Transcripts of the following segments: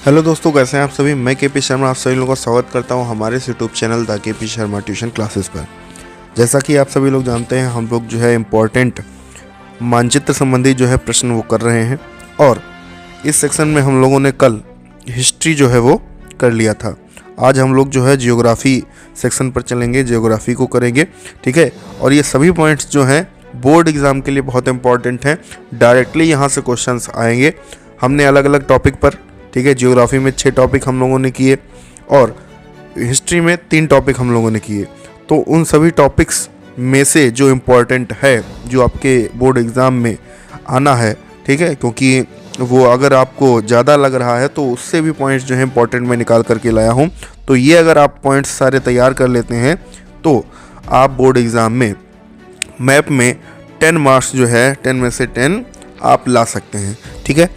Hello दोस्तों, कैसे हैं आप सभी। मैं के पी शर्मा आप सभी लोगों का स्वागत करता हूं हमारे यूट्यूब चैनल द के पी शर्मा ट्यूशन क्लासेस पर। जैसा कि आप सभी लोग जानते हैं, हम लोग जो है इम्पोर्टेंट मानचित्र संबंधी जो है प्रश्न वो कर रहे हैं। और इस सेक्शन में हम लोगों ने कल हिस्ट्री जो है वो कर लिया था। आज हम लोग जो है जियोग्राफी सेक्शन पर चलेंगे, जियोग्राफी को करेंगे, ठीक है। और ये सभी पॉइंट्स जो हैं बोर्ड एग्ज़ाम के लिए बहुत इंपॉर्टेंट हैं। डायरेक्टली यहाँ से क्वेश्चंस आएंगे। हमने अलग अलग टॉपिक पर, ठीक है, जियोग्राफी में 6 टॉपिक हम लोगों ने किए और हिस्ट्री में 3 टॉपिक हम लोगों ने किए। तो उन सभी टॉपिक्स में से जो इम्पोर्टेंट है, जो आपके बोर्ड एग्ज़ाम में आना है, ठीक है, क्योंकि वो अगर आपको ज़्यादा लग रहा है तो उससे भी पॉइंट्स जो है इम्पोर्टेंट मैं निकाल करके लाया हूँ। तो ये अगर आप पॉइंट्स सारे तैयार कर लेते हैं तो आप बोर्ड एग्ज़ाम में मैप में 10 मार्क्स जो है 10 में से 10 आप ला सकते हैं, ठीक है।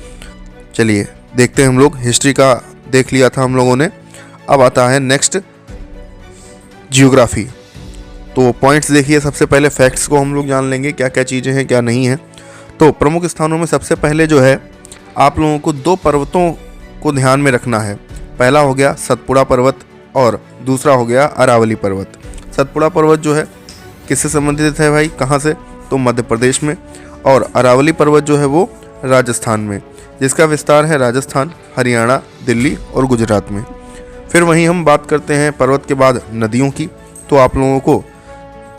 चलिए देखते हैं। हम लोग हिस्ट्री का देख लिया था हम लोगों ने। अब आता है नेक्स्ट जियोग्राफी। तो पॉइंट्स देखिए, सबसे पहले फैक्ट्स को हम लोग जान लेंगे, क्या क्या चीज़ें हैं क्या नहीं है। तो प्रमुख स्थानों में सबसे पहले जो है आप लोगों को 2 पर्वतों को ध्यान में रखना है। पहला हो गया सतपुड़ा पर्वत और दूसरा हो गया अरावली पर्वत। सतपुड़ा पर्वत जो है किससे संबंधित है भाई, कहाँ से, तो मध्य प्रदेश में। और अरावली पर्वत जो है वो राजस्थान में, जिसका विस्तार है राजस्थान, हरियाणा, दिल्ली और गुजरात में। फिर वहीं हम बात करते हैं पर्वत के बाद नदियों की। तो आप लोगों को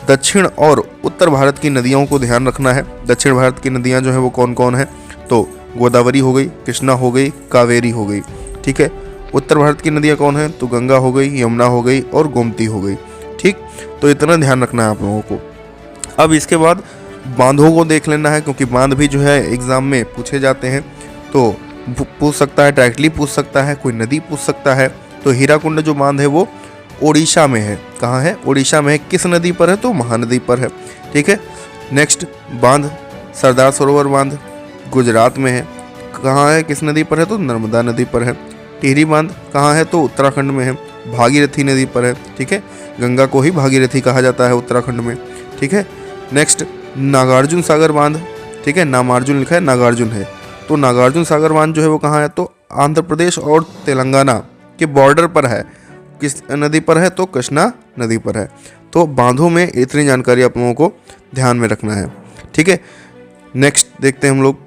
दक्षिण और उत्तर भारत की नदियों को ध्यान रखना है। दक्षिण भारत की नदियां जो है वो कौन कौन है, तो गोदावरी हो गई, कृष्णा हो गई, कावेरी हो गई, ठीक है। उत्तर भारत की नदियां कौन है, तो गंगा हो गई, यमुना हो गई और गोमती हो गई, ठीक। तो इतना ध्यान रखना है आप लोगों को। अब इसके बाद बांधों को देख लेना है, क्योंकि बांध भी जो है एग्ज़ाम में पूछे जाते हैं। तो पूछ सकता है, डायरेक्टली पूछ सकता है, कोई नदी पूछ सकता है। तो हीराकुंड जो बांध है वो ओडिशा में है। कहाँ है, ओडिशा में है। किस नदी पर है, तो महानदी पर है, ठीक है। नेक्स्ट बांध सरदार सरोवर बांध गुजरात में है। कहाँ है, किस नदी पर है, तो नर्मदा नदी पर है। टिहरी बांध कहाँ है, तो उत्तराखंड में है, भागीरथी नदी पर है, ठीक है। गंगा को ही भागीरथी कहा जाता है उत्तराखंड में, ठीक है। नेक्स्ट नागार्जुन सागर बांध, ठीक है, नामार्जुन लिखा है, नागार्जुन है। तो नागार्जुन सागर बांध जो है वो कहाँ है, तो आंध्र प्रदेश और तेलंगाना के बॉर्डर पर है। किस नदी पर है, तो कृष्णा नदी पर है। तो बांधों में इतनी जानकारी आप लोगों को ध्यान में रखना है, ठीक है। नेक्स्ट देखते हैं हम लोग।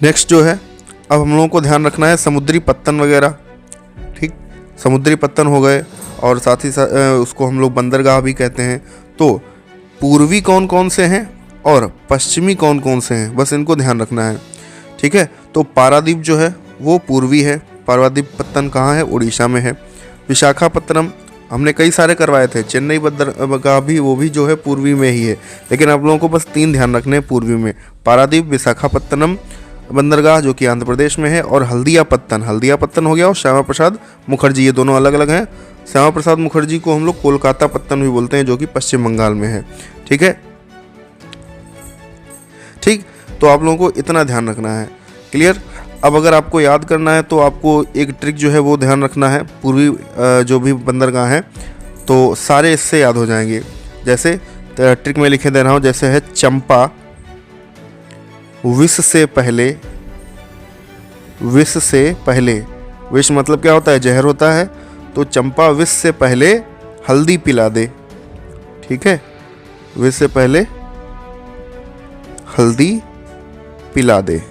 नेक्स्ट जो है अब हम लोगों को ध्यान रखना है समुद्री पत्तन वगैरह, ठीक। समुद्री पत्तन हो गए और साथ ही साथ उसको हम लोग बंदरगाह भी कहते हैं। तो पूर्वी कौन कौन से हैं और पश्चिमी कौन कौन से हैं, बस इनको ध्यान रखना है, ठीक है। तो पारादीप जो है वो पूर्वी है। पारादीप पत्तन कहाँ है, उड़ीसा में है। विशाखापत्तनम हमने कई सारे करवाए थे। चेन्नई बंदरगाह भी, वो भी जो है पूर्वी में ही है। लेकिन आप लोगों को बस 3 ध्यान रखने हैं पूर्वी में, पारादीप, विशाखापत्तनम बंदरगाह जो कि आंध्र प्रदेश में है, और हल्दिया पत्तन हो गया, और श्यामा प्रसाद मुखर्जी, ये दोनों अलग अलग हैं। श्यामा प्रसाद मुखर्जी को हम लोग कोलकाता पत्तन भी बोलते हैं, जो कि पश्चिम बंगाल में है, ठीक है, ठीक। तो आप लोगों को इतना ध्यान रखना है, क्लियर। अब अगर आपको याद करना है तो आपको एक ट्रिक जो है वो ध्यान रखना है। पूर्वी जो भी बंदरगाह हैं तो सारे इससे याद हो जाएंगे। जैसे ट्रिक में लिखे दे रहा हूँ, जैसे है चंपा विष से पहले, विष से पहले, विष मतलब क्या होता है, जहर होता है। तो चंपा विष से पहले हल्दी पिला दे, ठीक है, विष से पहले हल्दी पिला दे,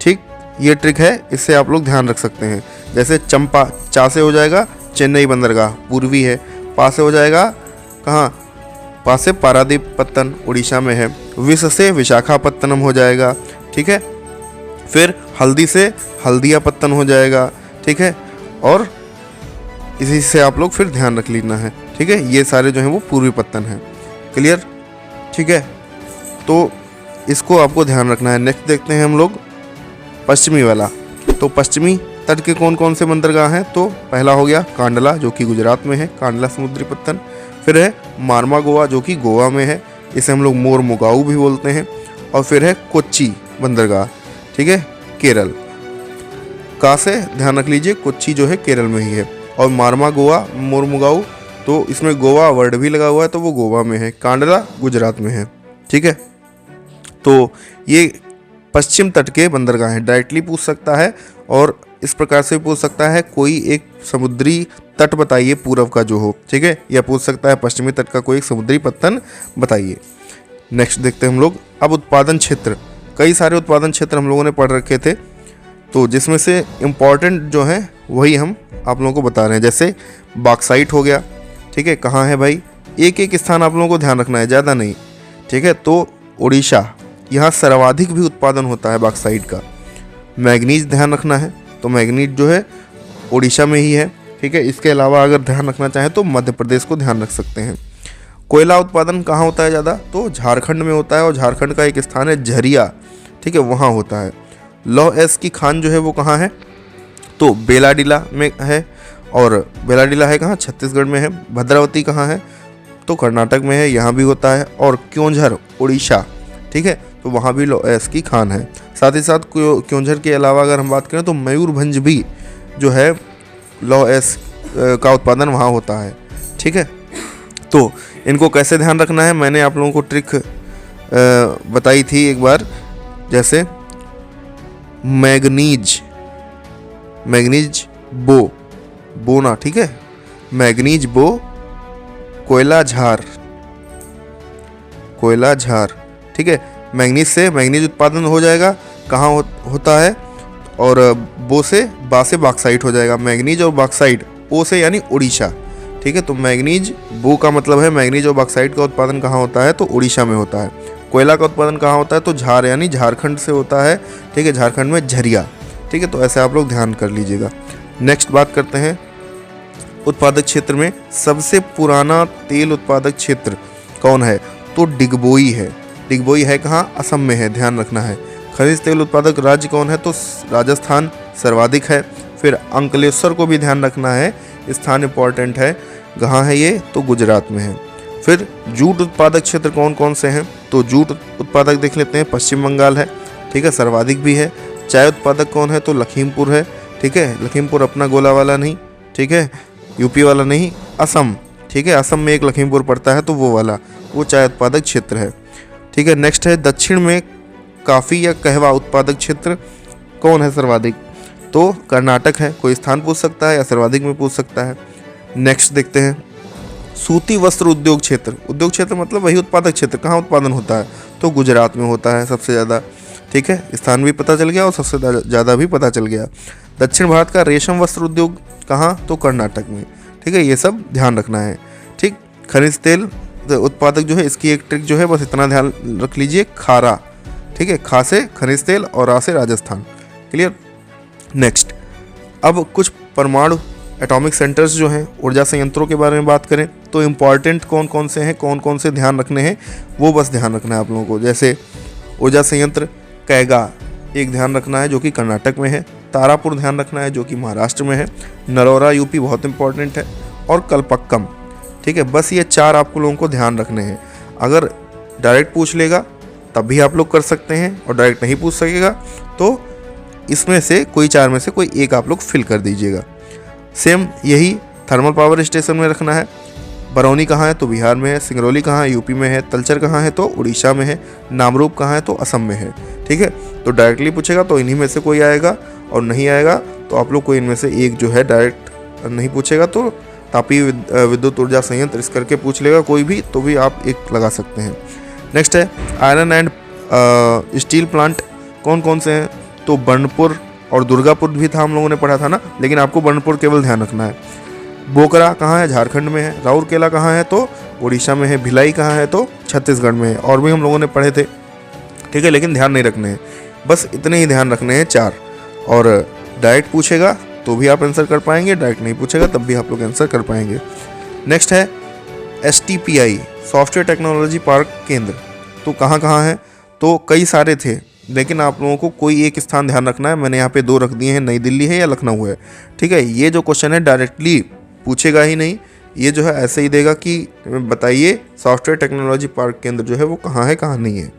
ठीक। ये ट्रिक है, इससे आप लोग ध्यान रख सकते हैं। जैसे चंपा, चा से हो जाएगा चेन्नई बंदरगाह, पूर्वी है। पा से हो जाएगा कहाँ, पा से पारादीप पत्तन उड़ीसा में है। विष से विशाखापत्तनम हो जाएगा, ठीक है। फिर हल्दी से हल्दिया पत्तन हो जाएगा, ठीक है। और इसी से आप लोग फिर ध्यान रख लेना है, ठीक है। ये सारे जो हैं वो पूर्वी पत्तन हैं, क्लियर, ठीक है। तो इसको आपको ध्यान रखना है। नेक्स्ट देखते हैं हम लोग पश्चिमी वाला। तो पश्चिमी तट के कौन कौन से बंदरगाह हैं, तो पहला हो गया कांडला, जो कि गुजरात में है, कांडला समुद्री पत्तन। फिर है मारमा गोवा, जो कि गोवा में है, इसे हम लोग मोर मुगाऊ भी बोलते हैं। और फिर है कोच्चि बंदरगाह, ठीक है, केरल का से ध्यान रख लीजिए, कोच्चि जो है केरल में ही है। और मारमा गोवा, मोर मुगाऊ, तो इसमें गोवा वर्ड भी लगा हुआ है, तो वो गोवा में है। कांडला गुजरात में है, ठीक है। तो ये पश्चिम तट के बंदरगाह हैं। डायरेक्टली पूछ सकता है और इस प्रकार से पूछ सकता है कोई एक समुद्री तट बताइए पूर्व का जो हो, ठीक है, या पूछ सकता है पश्चिमी तट का कोई एक समुद्री पत्तन बताइए। नेक्स्ट देखते हैं हम लोग अब उत्पादन क्षेत्र। कई सारे उत्पादन क्षेत्र हम लोगों ने पढ़ रखे थे, तो जिसमें से इम्पॉर्टेंट जो है वही हम आप लोगों को बता रहे हैं। जैसे बॉक्साइट हो गया, ठीक है, कहाँ है भाई, एक एक स्थान आप लोगों को ध्यान रखना है, ज़्यादा नहीं, ठीक है। तो उड़ीसा, यहाँ सर्वाधिक भी उत्पादन होता है बॉक्साइट का। मैग्नीज ध्यान रखना है, तो मैग्नीज जो है उड़ीसा में ही है, ठीक है। इसके अलावा अगर ध्यान रखना चाहें तो मध्य प्रदेश को ध्यान रख सकते हैं। कोयला उत्पादन कहाँ होता है ज़्यादा, तो झारखंड में होता है, और झारखंड का एक स्थान है झरिया, ठीक है, वहाँ होता है। लौह एस की खान जो है वो कहाँ है, तो बेलाडीला में है, और बेलाडीला है कहाँ, छत्तीसगढ़ में है। भद्रावती कहाँ है, तो कर्नाटक में है, यहाँ भी होता है। और क्योंझर उड़ीसा, ठीक है, तो वहाँ भी लौह एस की खान है। साथ ही साथ क्योंझर के अलावा अगर हम बात करें तो मयूरभंज भी जो है लौह एस का उत्पादन वहाँ होता है, ठीक है। तो इनको कैसे ध्यान रखना है, मैंने आप लोगों को ट्रिक बताई थी एक बार। जैसे मैग्नीज बोना, ठीक है, मैग्नीज बो, कोयला झार, ठीक है। मैग्नीज से मैग्नीज उत्पादन हो जाएगा, कहाँ होता है, और बो से बॉक्साइट हो जाएगा। मैग्नीज और बॉक्साइट, ओ से यानी उड़ीसा, ठीक है। तो मैग्नीज बो का मतलब है मैग्नीज और बॉक्साइट का उत्पादन कहाँ होता है, तो उड़ीसा में होता है। कोयला का उत्पादन कहाँ होता है, तो झार यानी झारखंड से होता है, ठीक है, झारखंड में झरिया, ठीक है। तो ऐसे आप लोग ध्यान कर लीजिएगा। नेक्स्ट बात करते हैं उत्पादक क्षेत्र में सबसे पुराना तेल उत्पादक क्षेत्र कौन है, तो डिगबोई है। डिगबोई है कहाँ, असम में है, ध्यान रखना है। खनिज तेल उत्पादक राज्य कौन है, तो राजस्थान सर्वाधिक है। फिर अंकलेश्वर को भी ध्यान रखना है, स्थान इंपॉर्टेंट है, कहाँ है ये, तो गुजरात में है। फिर जूट उत्पादक क्षेत्र कौन कौन से हैं, तो जूट उत्पादक देख लेते हैं, पश्चिम बंगाल है, ठीक है, सर्वाधिक भी है। चाय उत्पादक कौन है, तो लखीमपुर है, ठीक है, लखीमपुर अपना गोला वाला नहीं, ठीक है, यूपी वाला नहीं, असम, ठीक है, असम में एक लखीमपुर पड़ता है, तो वो वाला, वो चाय उत्पादक क्षेत्र है, ठीक है। नेक्स्ट है दक्षिण में कॉफ़ी या कहवा उत्पादक क्षेत्र कौन है सर्वाधिक, तो कर्नाटक है। कोई स्थान पूछ सकता है या सर्वाधिक में पूछ सकता है। नेक्स्ट देखते हैं सूती वस्त्र उद्योग क्षेत्र। उद्योग क्षेत्र मतलब वही उत्पादक क्षेत्र, कहाँ उत्पादन होता है, तो गुजरात में होता है सबसे ज़्यादा, ठीक है। स्थान भी पता चल गया और सबसे ज़्यादा भी पता चल गया। दक्षिण भारत का रेशम वस्त्र उद्योग कहाँ, तो कर्नाटक में, ठीक है। ये सब ध्यान रखना है, ठीक। खनिज तेल उत्पादक जो है, इसकी एक ट्रिक जो है बस इतना ध्यान रख लीजिए, खारा, ठीक है, खा से खनिज तेल और रा से राजस्थान, क्लियर। नेक्स्ट अब कुछ परमाणु एटॉमिक सेंटर्स जो हैं, ऊर्जा संयंत्रों के बारे में बात करें तो इम्पॉर्टेंट कौन कौन से हैं, कौन कौन से ध्यान रखने हैं, वो बस ध्यान रखना है आप लोगों को। जैसे ऊर्जा संयंत्र कैगा एक ध्यान रखना है जो कि कर्नाटक में है। तारापुर ध्यान रखना है जो कि महाराष्ट्र में है। नरोरा यूपी बहुत इंपॉर्टेंट है, और कलपक्कम, ठीक है। बस ये 4 आपको लोगों को ध्यान रखने हैं। अगर डायरेक्ट पूछ लेगा तब भी आप लोग कर सकते हैं, और डायरेक्ट नहीं पूछ सकेगा तो इसमें से कोई 4 में से कोई एक आप लोग फिल कर दीजिएगा। सेम यही थर्मल पावर स्टेशन में रखना है। बरौनी कहाँ है, तो बिहार में है। सिंगरौली कहाँ है, यूपी में है। तलचर कहाँ है, तो उड़ीसा में है। नामरूप कहाँ है, तो असम में है, ठीक है। तो डायरेक्टली पूछेगा तो इन्हीं में से कोई आएगा, और नहीं आएगा तो आप लोग को इनमें से एक जो है डायरेक्ट नहीं पूछेगा तो तापीय विद्युत ऊर्जा संयंत्र इस करके पूछ लेगा कोई भी, तो भी आप एक लगा सकते हैं। नेक्स्ट है आयरन एंड स्टील प्लांट कौन कौन से हैं, तो बर्नपुर और दुर्गापुर भी था, हम लोगों ने पढ़ा था ना, लेकिन आपको बर्नपुर केवल ध्यान रखना है। बोकरा कहाँ है, झारखंड में है। राउरकेला कहाँ है, तो उड़ीसा में है। भिलाई कहाँ है, तो छत्तीसगढ़ में है। और भी हम लोगों ने पढ़े थे, ठीक है, लेकिन ध्यान नहीं रखने हैं, बस इतने ही ध्यान रखने हैं 4। और डायरेक्ट पूछेगा तो भी आप आंसर कर पाएंगे, डायरेक्ट नहीं पूछेगा तब भी आप लोग आंसर कर पाएंगे। नेक्स्ट है STPI सॉफ्टवेयर टेक्नोलॉजी पार्क केंद्र, तो कहाँ कहाँ है, तो कई सारे थे, लेकिन आप लोगों को कोई एक स्थान ध्यान रखना है। मैंने यहाँ पे 2 रख दिए हैं, नई दिल्ली है या लखनऊ है, ठीक है। ये जो क्वेश्चन है डायरेक्टली पूछेगा ही नहीं, ये जो है ऐसे ही देगा कि बताइए सॉफ्टवेयर टेक्नोलॉजी पार्क केंद्र जो है वो कहाँ है, कहाँ नहीं है।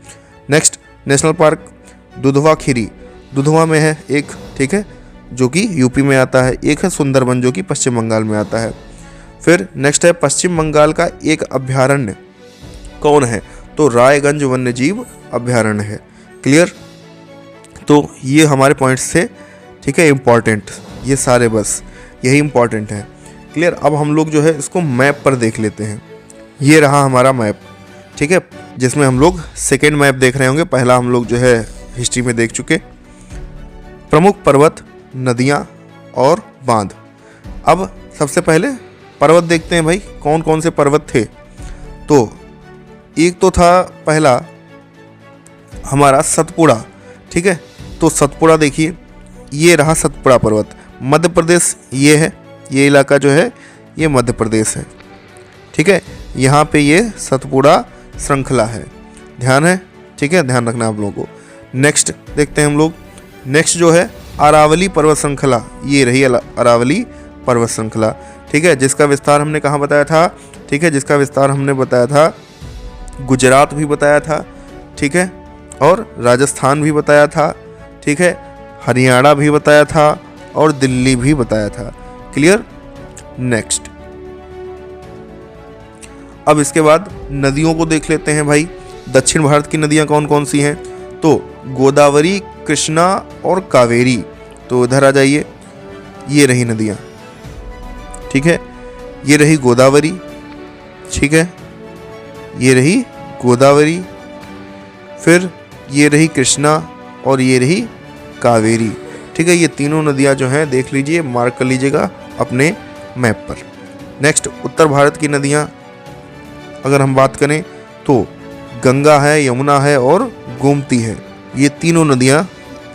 Next national park Dudhwa Kheri, Dudhwa में है एक, ठीक है, जो कि यूपी में आता है। एक है सुंदरबन जो कि पश्चिम बंगाल में आता है। फिर नेक्स्ट है पश्चिम बंगाल का एक अभयारण्य कौन है, तो रायगंज वन्यजीव अभ्यारण्य है। क्लियर? तो ये हमारे पॉइंट्स थे, ठीक है, इम्पॉर्टेंट, ये सारे बस यही इम्पॉर्टेंट है। क्लियर? अब हम लोग जो है इसको मैप पर देख लेते हैं। ये रहा हमारा मैप, ठीक है, जिसमें हम लोग सेकेंड मैप देख रहे होंगे। पहला हम लोग जो है हिस्ट्री में देख चुके। प्रमुख पर्वत, नदियाँ और बांध। अब सबसे पहले पर्वत देखते हैं भाई, कौन कौन से पर्वत थे। तो एक तो था पहला हमारा सतपुड़ा, ठीक है। तो सतपुड़ा देखिए, ये रहा सतपुड़ा पर्वत, मध्य प्रदेश ये है, ये इलाका जो है ये मध्य प्रदेश है, ठीक है। यहाँ पे ये सतपुड़ा श्रृंखला है, ध्यान है, ठीक है, ध्यान रखना आप लोगों को। नेक्स्ट देखते हैं हम लोग, नेक्स्ट जो है अरावली पर्वत श्रृंखला, ये रही अरावली पर्वत श्रृंखला, ठीक है, जिसका विस्तार हमने कहाँ बताया था, ठीक है, जिसका विस्तार हमने बताया था गुजरात भी बताया था, ठीक है, और राजस्थान भी बताया था, ठीक है, हरियाणा भी बताया था और दिल्ली भी बताया था। क्लियर? नेक्स्ट, अब इसके बाद नदियों को देख लेते हैं भाई। दक्षिण भारत की नदियां कौन कौन सी हैं? तो गोदावरी, कृष्णा और कावेरी। तो इधर आ जाइए, ये रही नदियां, ठीक है, ये रही गोदावरी, ठीक है, ये रही गोदावरी, फिर ये रही कृष्णा और ये रही कावेरी, ठीक है। ये तीनों नदियां जो हैं देख लीजिए, मार्क कर लीजिएगा अपने मैप पर। नेक्स्ट, उत्तर भारत की नदियां अगर हम बात करें तो गंगा है, यमुना है और गोमती है। ये तीनों नदियां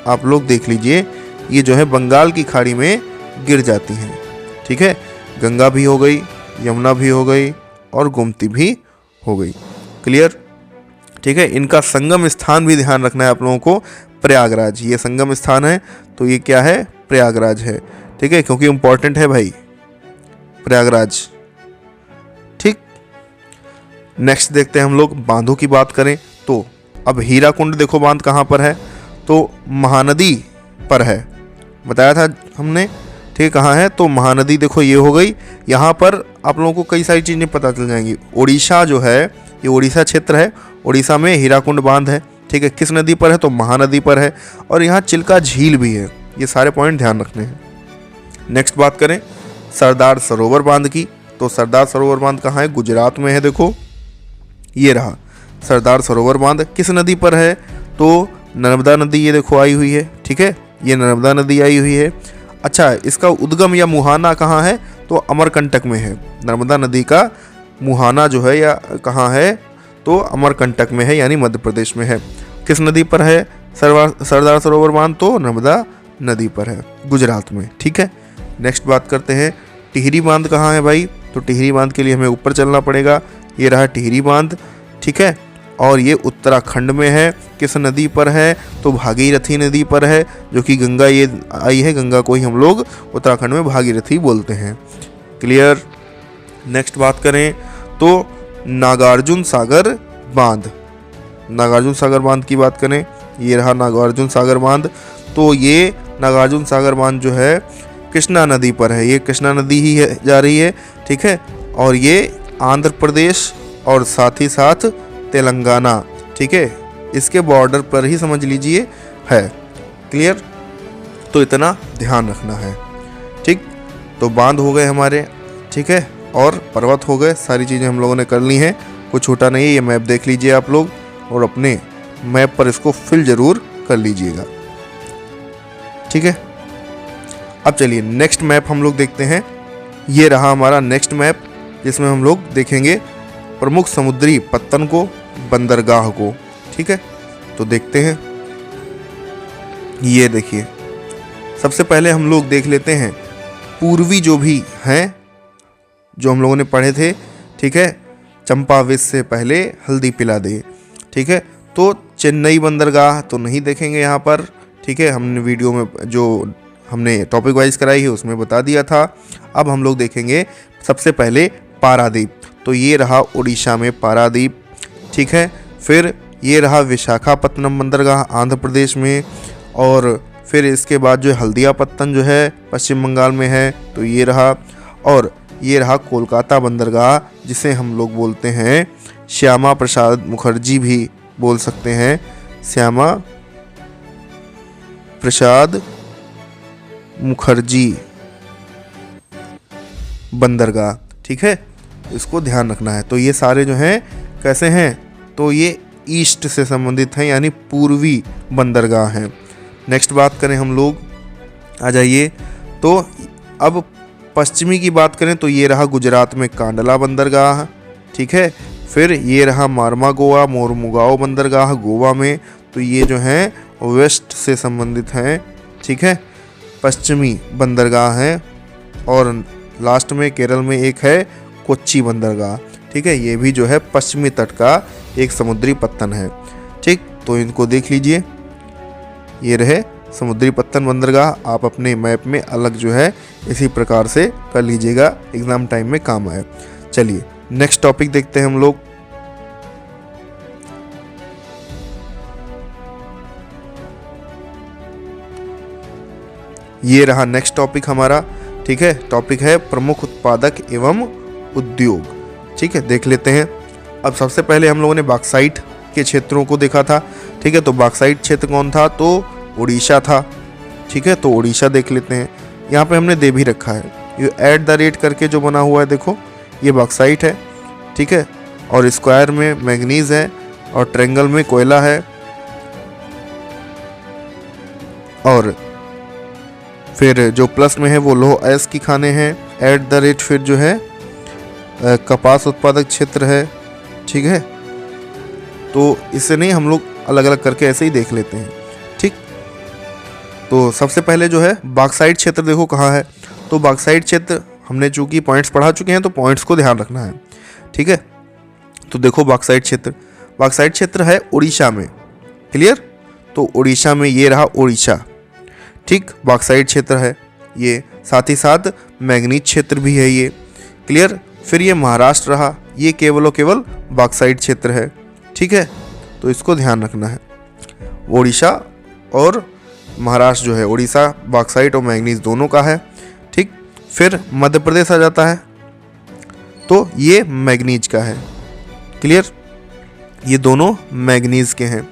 आप लोग देख लीजिए, ये जो है बंगाल की खाड़ी में गिर जाती हैं, ठीक है। गंगा भी हो गई, यमुना भी हो गई और गोमती भी हो गई। क्लियर? ठीक है। इनका संगम स्थान भी ध्यान रखना है आप लोगों को, प्रयागराज, ये संगम स्थान है, तो ये क्या है? प्रयागराज है, ठीक है, क्योंकि इंपॉर्टेंट है भाई प्रयागराज, ठीक। नेक्स्ट देखते हैं हम लोग, बांधों की बात करें तो अब हीराकुंड देखो बांध कहाँ पर है, तो महानदी पर है, बताया था हमने, ठीक। कहाँ है? तो महानदी देखो ये हो गई। यहाँ पर आप लोगों को कई सारी चीज़ें पता चल जाएंगी। उड़ीसा जो है, ये उड़ीसा क्षेत्र है, उड़ीसा में हीराकुंड बांध है, ठीक है। किस नदी पर है? तो महानदी पर है, और यहाँ चिल्का झील भी है। ये सारे पॉइंट ध्यान रखने हैं। नेक्स्ट बात करें सरदार सरोवर बांध की, तो सरदार सरोवर बांध कहाँ है? गुजरात में है, देखो ये रहा सरदार सरोवर बांध। किस नदी पर है? तो नर्मदा नदी, ये देखो आई हुई है, ठीक है, ये नर्मदा नदी आई हुई है। अच्छा, इसका उद्गम या मुहाना कहाँ है? तो अमरकंटक में है। नर्मदा नदी का मुहाना जो है या कहाँ है? तो अमरकंटक में है, यानी मध्य प्रदेश में है। किस नदी पर है सरदार सरोवर बांध? तो नर्मदा नदी पर है, गुजरात में, ठीक है। नेक्स्ट बात करते हैं टिहरी बांध कहाँ है भाई? तो टिहरी बांध के लिए हमें ऊपर चलना पड़ेगा। ये रहा टिहरी बांध, ठीक है, और ये उत्तराखंड में है। किस नदी पर है? तो भागीरथी नदी पर है, जो कि गंगा ये आई है, गंगा को ही हम लोग उत्तराखंड में भागीरथी बोलते हैं। क्लियर? नेक्स्ट बात करें तो नागार्जुन सागर बांध, नागार्जुन सागर बांध की बात करें, ये रहा नागार्जुन सागर बांध। तो ये नागार्जुन सागर बांध जो है कृष्णा नदी पर है, ये कृष्णा नदी ही है, जा रही है, ठीक है, और ये आंध्र प्रदेश और साथ ही साथ तेलंगाना, ठीक है, इसके बॉर्डर पर ही समझ लीजिए है। क्लियर? तो इतना ध्यान रखना है, ठीक। तो बांध हो गए हमारे, ठीक है, और पर्वत हो गए, सारी चीज़ें हम लोगों ने कर ली हैं, कुछ छूटा नहीं है। ये मैप देख लीजिए आप लोग और अपने मैप पर इसको फिल ज़रूर कर लीजिएगा, ठीक है। अब चलिए नेक्स्ट मैप हम लोग देखते हैं। ये रहा हमारा नेक्स्ट मैप, जिसमें हम लोग देखेंगे प्रमुख समुद्री पत्तन को, बंदरगाह को, ठीक है। तो देखते हैं, ये देखिए, सबसे पहले हम लोग देख लेते हैं पूर्वी जो भी हैं, जो हम लोगों ने पढ़े थे, ठीक है, चंपावत से पहले हल्दी पिला दे, ठीक है। तो चेन्नई बंदरगाह तो नहीं देखेंगे यहाँ पर, ठीक है, हमने वीडियो में जो हमने टॉपिक वाइज कराई है उसमें बता दिया था। अब हम लोग देखेंगे सबसे पहले पारादीप, तो ये रहा उड़ीसा में पारादीप, ठीक है। फिर ये रहा विशाखापत्तनम बंदरगाह आंध्र प्रदेश में, और फिर इसके बाद जो हल्दिया पत्तन जो है पश्चिम बंगाल में है, तो ये रहा। और ये रहा कोलकाता बंदरगाह, जिसे हम लोग बोलते हैं श्यामा प्रसाद मुखर्जी भी बोल सकते हैं, श्यामा प्रसाद मुखर्जी बंदरगाह। ठीक है, इसको ध्यान रखना है। तो ये सारे जो हैं कैसे हैं, तो ये ईस्ट से संबंधित हैं, यानी पूर्वी बंदरगाह हैं। नेक्स्ट बात करें हम लोग, आ जाइए। तो अब पश्चिमी की बात करें तो ये रहा गुजरात में कांडला बंदरगाह। ठीक है, फिर ये रहा मार्मागोआ मोरमुगाओ बंदरगाह गोवा में। तो ये जो हैं वेस्ट से संबंधित हैं। ठीक है, पश्चिमी बंदरगाह हैं। और लास्ट में केरल में एक है कोच्चि बंदरगाह। ठीक है, ये भी जो है पश्चिमी तट का एक समुद्री पत्तन है। ठीक, तो इनको देख लीजिए, ये रहे समुद्री पत्तन बंदरगाह। आप अपने मैप में अलग जो है इसी प्रकार से कर लीजिएगा, एग्जाम टाइम में काम आए। चलिए नेक्स्ट टॉपिक देखते हैं हम लोग। ये रहा नेक्स्ट टॉपिक हमारा। ठीक है, टॉपिक है प्रमुख उत्पादक एवं उद्योग। ठीक है, देख लेते हैं। अब सबसे पहले हम लोगों ने बॉक्साइट के क्षेत्रों को देखा था। ठीक है, तो बॉक्साइट क्षेत्र कौन था, तो उड़ीसा था। ठीक है, तो उड़ीसा देख लेते हैं। यहाँ पे हमने दे भी रखा है, ये @ करके जो बना हुआ है देखो, ये बॉक्साइट है। ठीक है, और स्क्वायर में मैग्नीज है और ट्रायंगल में कोयला है। और फिर जो प्लस में है वो लोह एस की खाने हैं। @ फिर जो है कपास उत्पादक क्षेत्र है। ठीक है, तो इससे नहीं, हम लोग अलग अलग करके ऐसे ही देख लेते हैं। ठीक, तो सबसे पहले जो है बॉक्साइट क्षेत्र देखो कहाँ है। तो बॉक्साइट क्षेत्र हमने चूंकि पॉइंट्स पढ़ा चुके हैं, तो पॉइंट्स को ध्यान रखना है। ठीक है, तो देखो बॉक्साइट क्षेत्र है उड़ीसा में। क्लियर, तो उड़ीसा में ये रहा उड़ीसा। ठीक, बॉक्साइट क्षेत्र है ये, साथ ही साथ मैग्नीज क्षेत्र भी है ये। क्लियर, फिर ये महाराष्ट्र रहा, ये केवल और केवल बॉक्साइट क्षेत्र है। ठीक है, तो इसको ध्यान रखना है। उड़ीसा और महाराष्ट्र जो है, उड़ीसा बॉक्साइट और मैग्नीज दोनों का है। ठीक, फिर मध्य प्रदेश आ जाता है, तो ये मैग्नीज का है। क्लियर, ये दोनों मैग्नीज के हैं।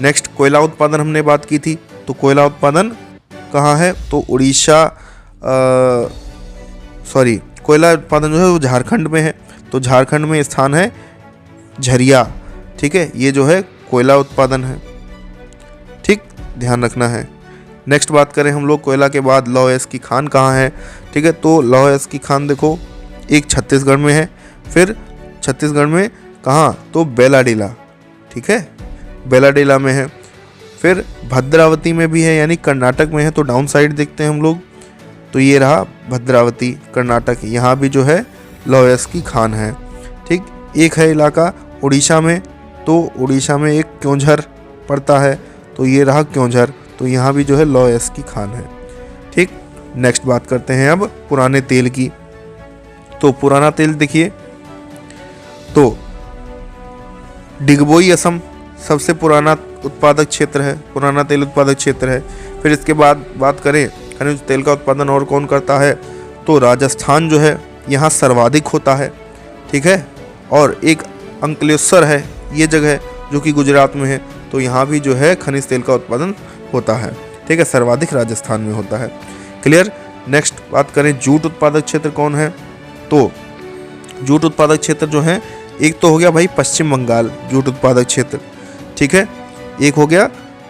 नेक्स्ट कोयला उत्पादन हमने बात की थी, तो कोयला उत्पादन कहाँ है, तो उड़ीसा कोयला उत्पादन जो है वो झारखंड में है। तो झारखंड में स्थान है झरिया। ठीक है, ये जो है कोयला उत्पादन है। ठीक, ध्यान रखना है। नेक्स्ट बात करें हम लोग कोयला के बाद, लौह एस की खान कहाँ है। ठीक है, तो लौह एस की खान देखो, एक छत्तीसगढ़ में है। फिर छत्तीसगढ़ में कहाँ, तो बेलाडीला। ठीक है, बेलाडीला में है। फिर भद्रावती में भी है, यानी कर्नाटक में है। तो डाउन साइड देखते हैं हम लोग, तो ये रहा भद्रावती कर्नाटक, यहाँ भी जो है लौह एस की खान है। ठीक, एक है इलाका उड़ीसा में, तो उड़ीसा में एक क्योंझर पड़ता है, तो ये रहा क्योंझर, तो यहाँ भी जो है लौह एस की खान है। ठीक, नेक्स्ट बात करते हैं अब पुराने तेल की। तो पुराना तेल देखिए, तो डिगबोई असम सबसे पुराना उत्पादक क्षेत्र है, पुराना तेल उत्पादक क्षेत्र है। फिर इसके बाद बात करें खनिज तेल का उत्पादन और कौन करता है, तो राजस्थान जो है यहाँ सर्वाधिक होता है। ठीक है, और एक अंकलेश्वर है, ये जगह जो कि गुजरात में है, तो यहाँ भी जो है खनिज तेल का उत्पादन होता है। ठीक है, सर्वाधिक राजस्थान में होता है। क्लियर, नेक्स्ट बात करें जूट उत्पादक क्षेत्र कौन है, तो जूट उत्पादक क्षेत्र जो है, एक तो हो गया भाई पश्चिम बंगाल जूट उत्पादक क्षेत्र। ठीक है, एक हो गया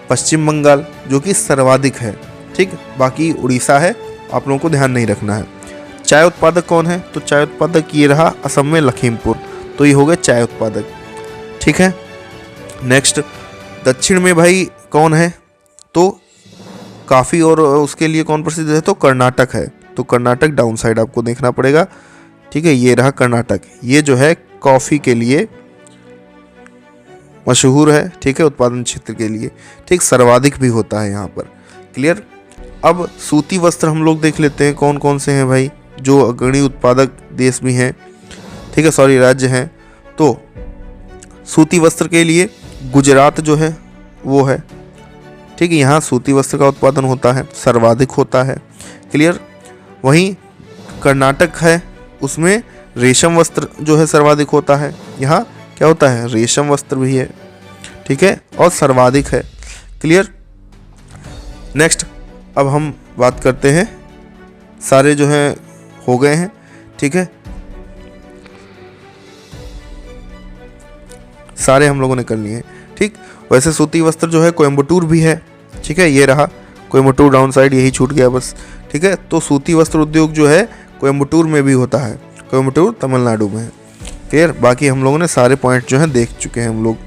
पश्चिम बंगाल जो कि सर्वाधिक है। ठीक, बाकी उड़ीसा है, आप लोगों को ध्यान नहीं रखना है। चाय उत्पादक कौन है, तो चाय उत्पादक ये रहा असम में लखीमपुर, तो ये हो गया चाय उत्पादक। ठीक है, नेक्स्ट दक्षिण में भाई कौन है, तो काफ़ी, और उसके लिए कौन प्रसिद्ध है, तो कर्नाटक है। तो कर्नाटक डाउन साइड आपको देखना पड़ेगा। ठीक है, ये रहा कर्नाटक, ये जो है कॉफ़ी के लिए मशहूर है। ठीक है, उत्पादन क्षेत्र के लिए। ठीक, सर्वाधिक भी होता है यहाँ पर। क्लियर, अब सूती वस्त्र हम लोग देख लेते हैं कौन कौन से हैं भाई, जो अग्रणी उत्पादक देश भी हैं। ठीक है, राज्य हैं। तो सूती वस्त्र के लिए गुजरात जो है वो है। ठीक है, यहाँ सूती वस्त्र का उत्पादन होता है, सर्वाधिक होता है। क्लियर, वहीं कर्नाटक है उसमें रेशम वस्त्र जो है सर्वाधिक होता है। यहाँ क्या होता है, रेशम वस्त्र भी है, ठीक है, और सर्वाधिक है। क्लियर। नेक्स्ट अब हम बात करते हैं, सारे जो हैं हो गए हैं, ठीक है, सारे हम लोगों ने कर लिए हैं। ठीक, वैसे सूती वस्त्र जो है कोयम्बटूर भी है, ठीक है, ये रहा कोयम्बटूर, डाउन साइड यही छूट गया बस, ठीक है। तो सूती वस्त्र उद्योग जो है कोयम्बटूर में भी होता है, कोयम्बटूर तमिलनाडु में है। क्लियर। बाकी हम लोगों ने सारे पॉइंट जो हैं देख चुके हैं हम लोग,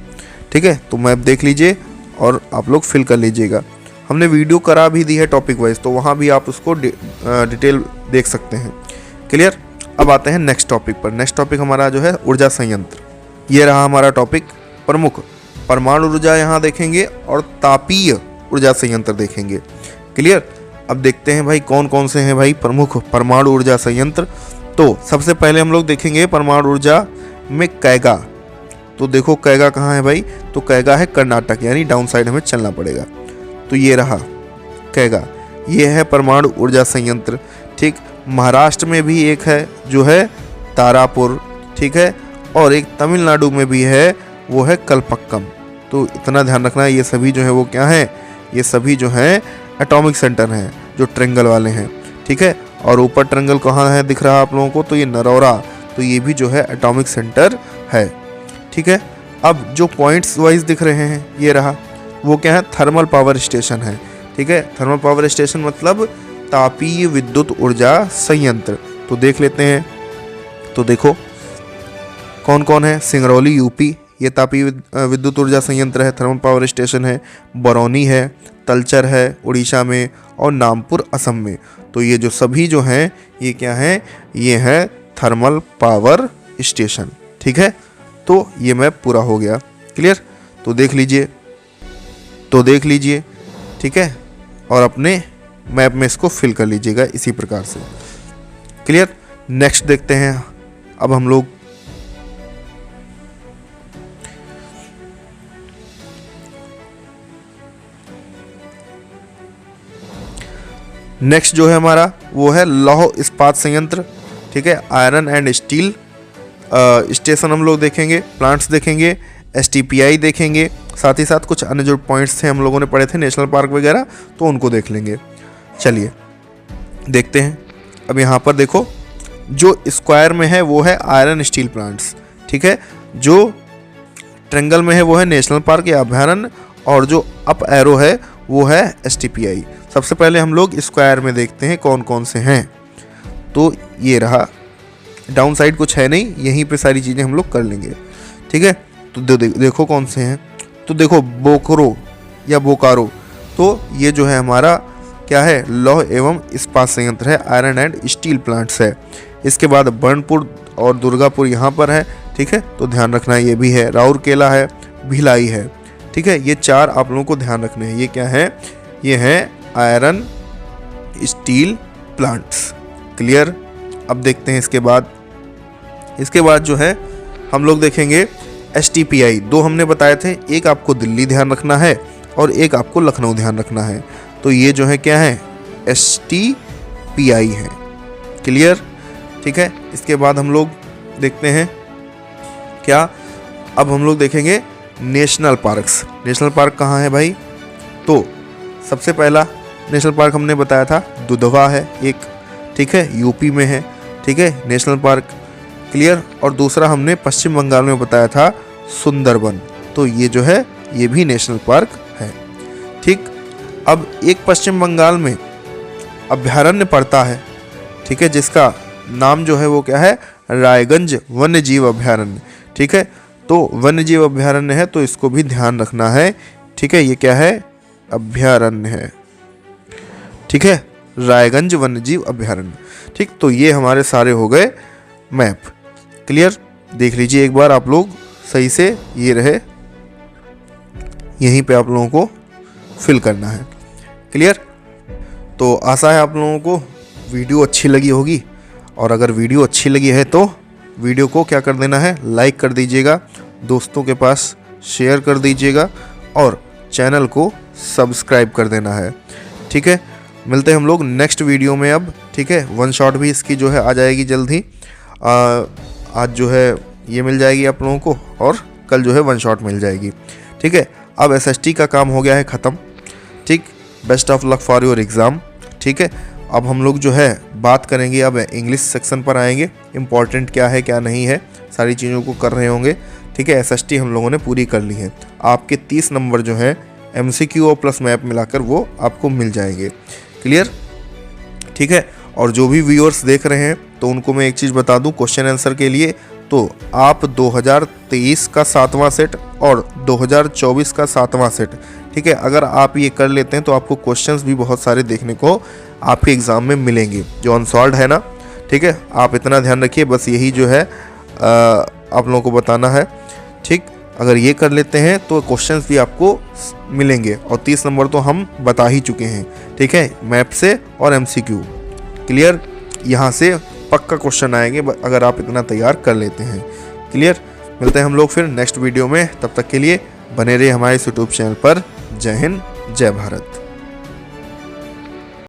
ठीक है। तो मैप देख लीजिए और आप लोग फिल कर लीजिएगा। हमने वीडियो करा भी दी है टॉपिक वाइज, तो वहाँ भी आप उसको डिटेल देख सकते हैं। क्लियर। अब आते हैं नेक्स्ट टॉपिक पर। नेक्स्ट टॉपिक हमारा जो है ऊर्जा संयंत्र, ये रहा हमारा टॉपिक। प्रमुख परमाणु ऊर्जा यहाँ देखेंगे और तापीय ऊर्जा संयंत्र देखेंगे। क्लियर। अब देखते हैं भाई कौन कौन से हैं भाई प्रमुख परमाणु ऊर्जा संयंत्र। तो सबसे पहले हम लोग देखेंगे परमाणु ऊर्जा में कैगा। तो देखो कैगा कहाँ है भाई, तो कैगा है कर्नाटक, यानी डाउन साइड हमें चलना पड़ेगा। तो ये रहा कैगा, ये है परमाणु ऊर्जा संयंत्र। ठीक, महाराष्ट्र में भी एक है जो है तारापुर, ठीक है, और एक तमिलनाडु में भी है वो है कलपक्कम। तो इतना ध्यान रखना है, ये सभी जो है वो क्या हैं, ये सभी जो हैं एटॉमिक सेंटर हैं, जो ट्रेंगल वाले हैं, ठीक है। और ऊपर ट्रेंगल कहाँ है दिख रहा है आप लोगों को, तो ये नरौरा, तो ये भी जो है एटॉमिक सेंटर है, ठीक है। अब जो पॉइंट्स वाइज दिख रहे हैं ये रहा, वो क्या है, थर्मल पावर स्टेशन है, ठीक है। थर्मल पावर स्टेशन मतलब तापीय विद्युत ऊर्जा संयंत्र। तो देख लेते हैं, तो देखो कौन कौन है। सिंगरौली यूपी, ये तापीय विद्युत ऊर्जा संयंत्र है, थर्मल पावर स्टेशन है। बरौनी है, तलचर है उड़ीसा में, और नामपुर असम में। तो ये जो सभी जो हैं ये क्या हैं, ये है थर्मल पावर स्टेशन, ठीक है। तो ये मैप पूरा हो गया। क्लियर। तो देख लीजिए, ठीक है, और अपने मैप में इसको फिल कर लीजिएगा इसी प्रकार से। क्लियर। नेक्स्ट देखते हैं अब हम लोग, नेक्स्ट जो है हमारा वो है लौह इस्पात संयंत्र, ठीक है। आयरन एंड स्टील स्टेशन हम लोग देखेंगे, प्लांट्स देखेंगे, STPI देखेंगे, साथ ही साथ कुछ अन्य जो पॉइंट्स थे हम लोगों ने पढ़े थे नेशनल पार्क वगैरह, तो उनको देख लेंगे। चलिए देखते हैं। अब यहाँ पर देखो जो स्क्वायर में है वो है आयरन स्टील प्लांट्स, ठीक है। जो ट्रेंगल में है वो है नेशनल पार्क या अभयारण्य, और जो अप एरो है वो है STPI। सबसे पहले हम लोग स्क्वायर में देखते हैं कौन कौन से हैं। तो ये रहा, डाउन साइड कुछ है नहीं, यहीं पे सारी चीज़ें हम लोग कर लेंगे, ठीक है। तो देखो कौन से हैं। तो देखो बोकरो या बोकारो, तो ये जो है हमारा क्या है, लौह एवं इस्पात संयंत्र है, आयरन एंड स्टील प्लांट्स है। इसके बाद बर्नपुर और दुर्गापुर यहाँ पर है, ठीक है। तो ध्यान रखना है, ये भी है। राउरकेला है, भिलाई है, ठीक है। ये चार आप लोगों को ध्यान रखने हैं। ये क्या है, ये है आयरन स्टील प्लांट्स। क्लियर। अब देखते हैं इसके बाद जो है हम लोग देखेंगे STPI। दो हमने बताए थे, एक आपको दिल्ली ध्यान रखना है और एक आपको लखनऊ ध्यान रखना है। तो ये जो है क्या है, STPI है। क्लियर, ठीक है। इसके बाद हम लोग देखते हैं क्या, अब हम लोग देखेंगे नेशनल पार्क्स। नेशनल पार्क कहाँ है भाई, तो सबसे पहला नेशनल पार्क हमने बताया था दुधवा है एक, ठीक है, यूपी में है, ठीक है, नेशनल पार्क। क्लियर। और दूसरा हमने पश्चिम बंगाल में बताया था सुंदरबन, तो ये जो है ये भी नेशनल पार्क है, ठीक। अब एक पश्चिम बंगाल में अभयारण्य पड़ता है, ठीक है, जिसका नाम जो है वो क्या है, रायगंज वन्य जीव अभयारण्य, ठीक है। तो वन्य जीव अभयारण्य है, तो इसको भी ध्यान रखना है, ठीक है। ये क्या है, अभयारण्य है, ठीक है, रायगंज वन्य जीव अभयारण्य, ठीक। तो ये हमारे सारे हो गए मैप। क्लियर। देख लीजिए एक बार आप लोग सही से, ये रहे, यहीं पे आप लोगों को फिल करना है। क्लियर। तो आशा है आप लोगों को वीडियो अच्छी लगी होगी, और अगर वीडियो अच्छी लगी है तो वीडियो को क्या कर देना है, लाइक कर दीजिएगा, दोस्तों के पास शेयर कर दीजिएगा, और चैनल को सब्सक्राइब कर देना है, ठीक है। मिलते हैं हम लोग नेक्स्ट वीडियो में अब, ठीक है। वन शॉट भी इसकी जो है आ जाएगी जल्द ही। आज जो है ये मिल जाएगी आप लोगों को, और कल जो है वन शॉट मिल जाएगी। ठीक है, अब SST का काम हो गया है ख़त्म। ठीक, best of luck for your exam. ठीक है, अब हम लोग जो है बात करेंगे, अब इंग्लिश सेक्शन पर आएंगे। इम्पॉर्टेंट क्या है क्या नहीं है सारी चीज़ों को कर रहे होंगे। ठीक है, SST हम लोगों ने पूरी कर ली है। आपके 30 नंबर जो है MCQ और प्लस मैप मिलाकर वो आपको मिल जाएंगे। क्लियर? ठीक है, और जो भी व्यूअर्स देख रहे हैं तो उनको मैं एक चीज़ बता दूं क्वेश्चन आंसर के लिए, तो आप 2023 का 7वां सेट और 2024 का 7वां सेट, ठीक है, अगर आप ये कर लेते हैं तो आपको क्वेश्चंस भी बहुत सारे देखने को आपके एग्ज़ाम में मिलेंगे जो अनसॉल्व्ड है ना। ठीक है, आप इतना ध्यान रखिए, बस यही जो है आप लोगों को बताना है। ठीक, अगर ये कर लेते हैं तो क्वेश्चंस भी आपको मिलेंगे, और 30 नंबर तो हम बता ही चुके हैं। ठीक है, मैप से और MCQ। क्लियर? यहाँ से पक्का क्वेश्चन आएंगे अगर आप इतना तैयार कर लेते हैं। क्लियर? मिलते हैं हम लोग फिर नेक्स्ट वीडियो में, तब तक के लिए बने रहिए हमारे इस यूट्यूब चैनल पर। जय हिंद, जय भारत।